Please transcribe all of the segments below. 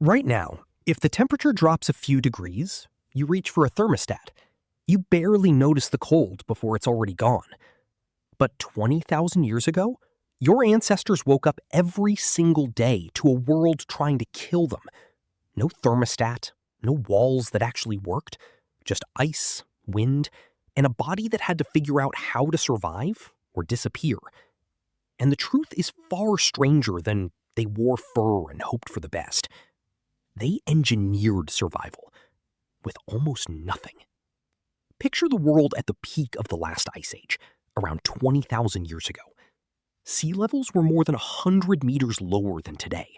Right now, if the temperature drops a few degrees, you reach for a thermostat. You barely notice the cold before it's already gone. But 20,000 years ago, your ancestors woke up every single day to a world trying to kill them. No thermostat, no walls that actually worked, just ice, wind, and a body that had to figure out how to survive or disappear. And the truth is far stranger than they wore fur and hoped for the best. They engineered survival with almost nothing. Picture the world at the peak of the last ice age, around 20,000 years ago. Sea levels were more than 100 meters lower than today.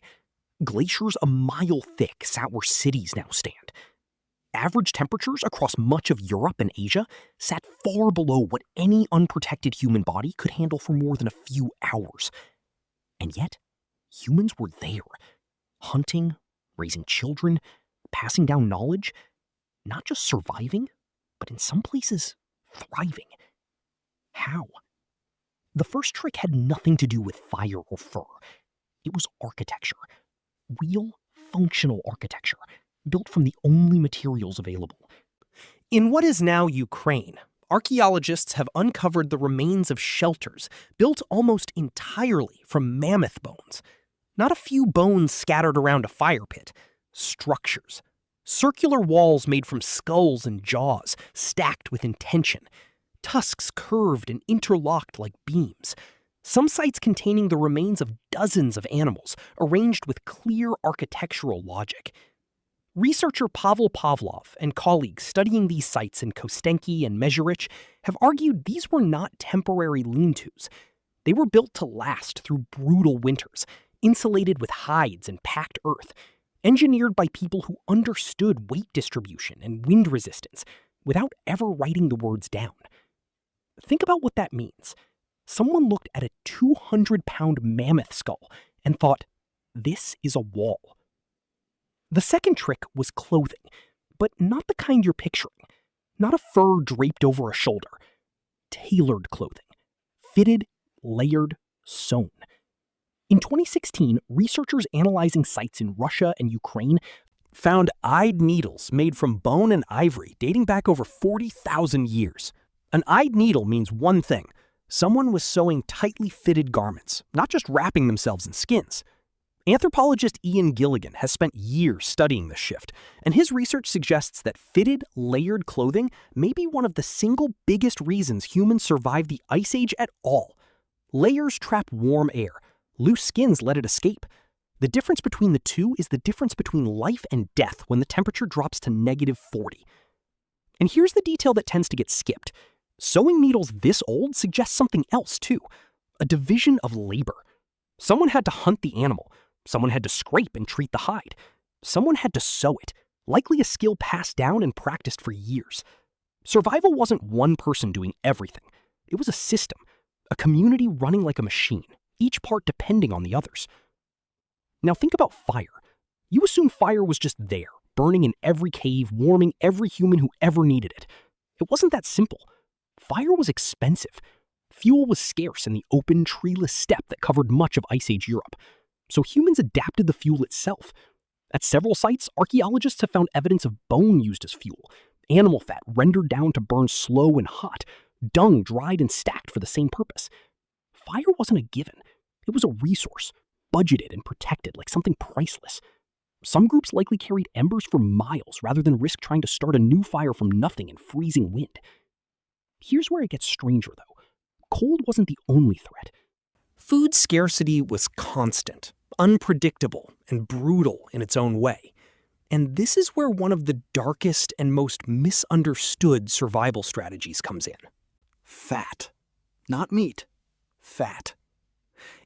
Glaciers a mile thick sat where cities now stand. Average temperatures across much of Europe and Asia sat far below what any unprotected human body could handle for more than a few hours. And yet, humans were there, hunting, raising children, passing down knowledge, not just surviving, but in some places, thriving. How? The first trick had nothing to do with fire or fur. It was architecture. Real, functional architecture, built from the only materials available. In what is now Ukraine, archaeologists have uncovered the remains of shelters built almost entirely from mammoth bones. Not a few bones scattered around a fire pit. Structures. Circular walls made from skulls and jaws, stacked with intention. Tusks curved and interlocked like beams. Some sites containing the remains of dozens of animals, arranged with clear architectural logic. Researcher Pavel Pavlov and colleagues studying these sites in Kostenki and Mezhirich have argued these were not temporary lean-tos. They were built to last through brutal winters, insulated with hides and packed earth, engineered by people who understood weight distribution and wind resistance without ever writing the words down. Think about what that means. Someone looked at a 200-pound mammoth skull and thought, this is a wall. The second trick was clothing, but not the kind you're picturing. Not a fur draped over a shoulder. Tailored clothing. Fitted, layered, sewn. In 2016, researchers analyzing sites in Russia and Ukraine found eyed needles made from bone and ivory dating back over 40,000 years. An eyed needle means one thing. Someone was sewing tightly fitted garments, not just wrapping themselves in skins. Anthropologist Ian Gilligan has spent years studying this shift, and his research suggests that fitted, layered clothing may be one of the single biggest reasons humans survived the Ice Age at all. Layers trap warm air. Loose skins let it escape. The difference between the two is the difference between life and death when the temperature drops to -40. And here's the detail that tends to get skipped. Sewing needles this old suggests something else, too. A division of labor. Someone had to hunt the animal. Someone had to scrape and treat the hide. Someone had to sew it, likely a skill passed down and practiced for years. Survival wasn't one person doing everything. It was a system, a community running like a machine, each part depending on the others. Now think about fire. You assume fire was just there, burning in every cave, warming every human who ever needed it. It wasn't that simple. Fire was expensive. Fuel was scarce in the open, treeless steppe that covered much of Ice Age Europe. So humans adapted the fuel itself. At several sites, archaeologists have found evidence of bone used as fuel, animal fat rendered down to burn slow and hot, dung dried and stacked for the same purpose. Fire wasn't a given. It was a resource, budgeted and protected like something priceless. Some groups likely carried embers for miles rather than risk trying to start a new fire from nothing in freezing wind. Here's where it gets stranger, though. Cold wasn't the only threat. Food scarcity was constant, unpredictable, and brutal in its own way. And this is where one of the darkest and most misunderstood survival strategies comes in. Fat. Not meat. Fat.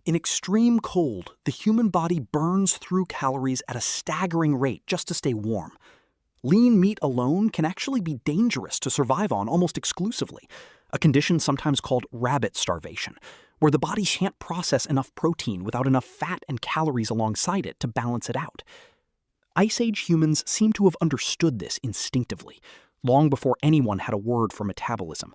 In extreme cold, the human body burns through calories at a staggering rate just to stay warm. Lean meat alone can actually be dangerous to survive on almost exclusively, a condition sometimes called rabbit starvation, where the body can't process enough protein without enough fat and calories alongside it to balance it out. Ice Age humans seem to have understood this instinctively, long before anyone had a word for metabolism.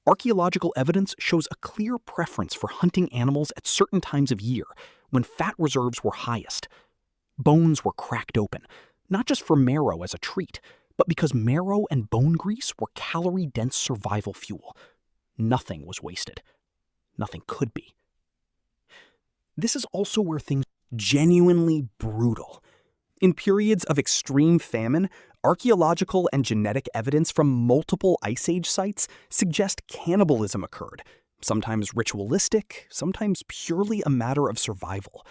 Archaeological evidence shows a clear preference for hunting animals at certain times of year, when fat reserves were highest. Bones were cracked open, not just for marrow as a treat, but because marrow and bone grease were calorie-dense survival fuel. Nothing was wasted. Nothing could be. This is also where things are genuinely brutal. In periods of extreme famine, archaeological and genetic evidence from multiple Ice Age sites suggest cannibalism occurred, sometimes ritualistic, sometimes purely a matter of survival.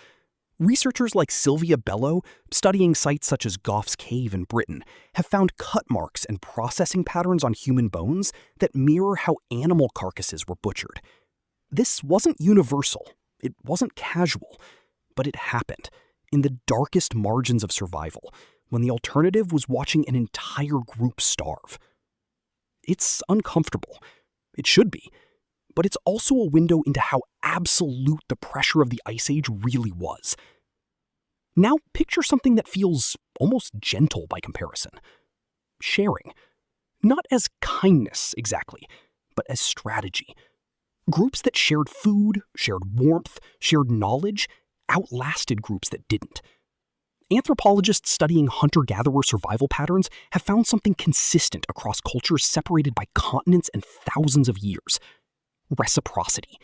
Researchers like Sylvia Bello, studying sites such as Gough's Cave in Britain, have found cut marks and processing patterns on human bones that mirror how animal carcasses were butchered. This wasn't universal, it wasn't casual, but it happened in the darkest margins of survival, when the alternative was watching an entire group starve. It's uncomfortable. It should be. But it's also a window into how absolute the pressure of the Ice Age really was. Now picture something that feels almost gentle by comparison. Sharing. Not as kindness, exactly, but as strategy. Groups that shared food, shared warmth, shared knowledge, outlasted groups that didn't. Anthropologists studying hunter-gatherer survival patterns have found something consistent across cultures separated by continents and thousands of years. Reciprocity.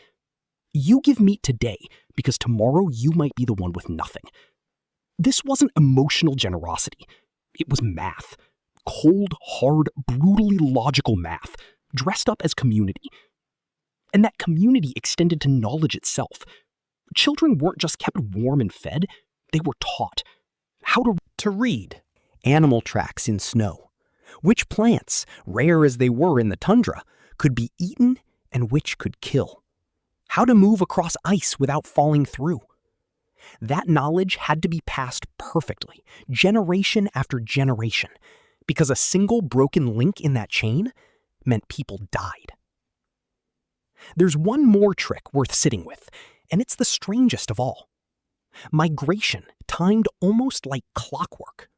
You give meat today because tomorrow you might be the one with nothing. This wasn't emotional generosity. It was math. Cold, hard, brutally logical math, dressed up as community. And that community extended to knowledge itself. Children weren't just kept warm and fed, they were taught how to read animal tracks in snow, which plants, rare as they were in the tundra, could be eaten and which could kill, how to move across ice without falling through. That knowledge had to be passed perfectly, generation after generation, because a single broken link in that chain meant people died. There's one more trick worth sitting with, and it's the strangest of all. Migration timed almost like clockwork.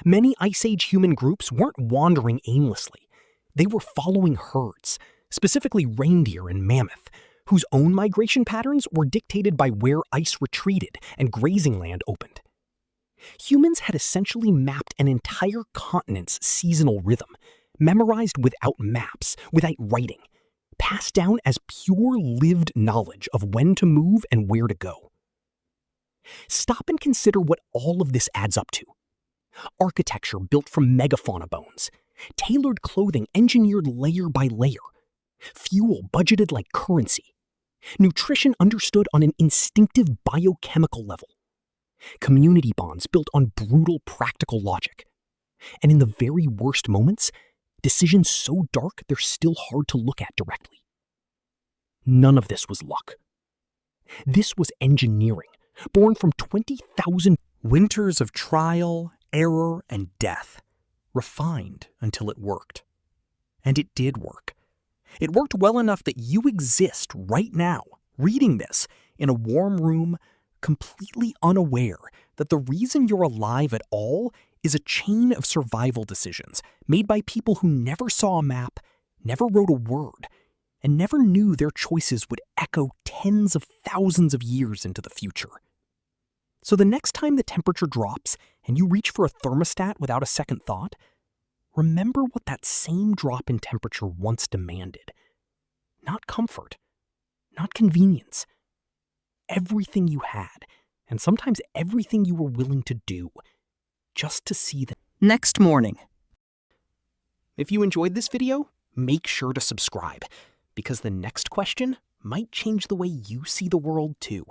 Many Ice Age human groups weren't wandering aimlessly. They were following herds, specifically reindeer and mammoth, whose own migration patterns were dictated by where ice retreated and grazing land opened. Humans had essentially mapped an entire continent's seasonal rhythm, memorized without maps, without writing, passed down as pure lived knowledge of when to move and where to go. Stop and consider what all of this adds up to. Architecture built from megafauna bones, tailored clothing engineered layer by layer, fuel budgeted like currency, nutrition understood on an instinctive biochemical level, community bonds built on brutal practical logic, and in the very worst moments, decisions so dark they're still hard to look at directly. None of this was luck. This was engineering, born from 20,000 winters of trial, error, and death, refined until it worked. And it did work. It worked well enough that you exist right now, reading this, in a warm room, completely unaware that the reason you're alive at all is a chain of survival decisions made by people who never saw a map, never wrote a word, and never knew their choices would echo tens of thousands of years into the future. So the next time the temperature drops and you reach for a thermostat without a second thought, remember what that same drop in temperature once demanded. Not comfort, not convenience. Everything you had, and sometimes everything you were willing to do, just to see the next morning. If you enjoyed this video, make sure to subscribe, because the next question might change the way you see the world too.